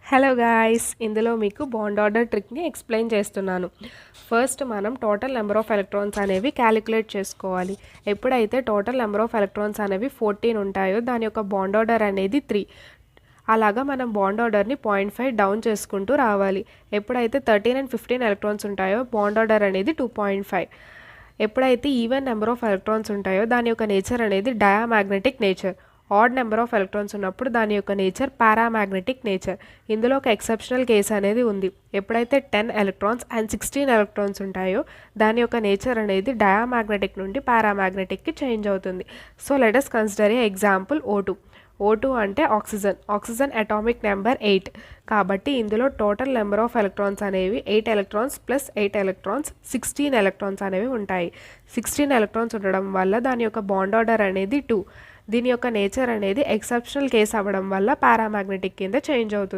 Hello guys, ఇందులో మీకు bond order ట్రిక్ని explain చేస్తున్నాను. ఫస్ట్ మనం టోటల్ నెంబర్ ఆఫ్ ఎలక్ట్రాన్స్ అనేవి క్యాలిక్యులేట్ చేసుకోవాలి. ఎప్పుడైతే టోటల్ నెంబర్ ఆఫ్ ఎలక్ట్రాన్స్ అనేవి 14 ఉంటాయో దాని యొక్క బాండ్ ఆర్డర్ అనేది 3. అలాగా మనం బాండ్ ఆర్డర్ని 0.5 డౌన్ చేసుకుంటూ రావాలి. ఎప్పుడైతే 13 అండ్ 15 ఎలక్ట్రాన్స్ ఉంటాయో బాండ్ ఆర్డర్ అనేది 2.5. ఎప్పుడైతే ఈవెన్ నెంబర్ ఆఫ్ ఎలక్ట్రాన్స్ ఉంటాయో దాని యొక్క నేచర్ అనేది diamagnetic nature. Odd number of electrons ఉన్నప్పుడు దాని యొక్క నేచర్ పారామాగ్నెటిక్ నేచర్. ఇందులో ఒక ఎక్సెప్షనల్ కేసు అనేది ఉంది. ఎప్పుడైతే 10 ఎలక్ట్రాన్స్ అండ్ 16 ఎలక్ట్రాన్స్ ఉంటాయో దాని యొక్క నేచర్ అనేది డయామాగ్నెటిక్ నుండి పారామాగ్నెటిక్కి చేంజ్ అవుతుంది. సో లెట్ us కన్సిడర్ ఏ ఎగ్జాంపుల్ O2 అంటే ఆక్సిజన్ అటామిక్ నెంబర్ 8. కాబట్టి ఇందులో టోటల్ నెంబర్ ఆఫ్ ఎలక్ట్రాన్స్ అనేవి 8 ఎలక్ట్రాన్స్ ప్లస్ 8 ఎలక్ట్రాన్స్ 16 ఎలక్ట్రాన్స్ అనేవి ఉంటాయి. 16 ఎలక్ట్రాన్స్ ఉండడం వల్ల దాని యొక్క బాండ్ ఆర్డర్ అనేది 2. దీని యొక్క నేచర్ అనేది ఎక్సెప్షనల్ కేస్ అవ్వడం వల్ల పారామాగ్నెటిక్ కింద చేంజ్ అవుతుంది.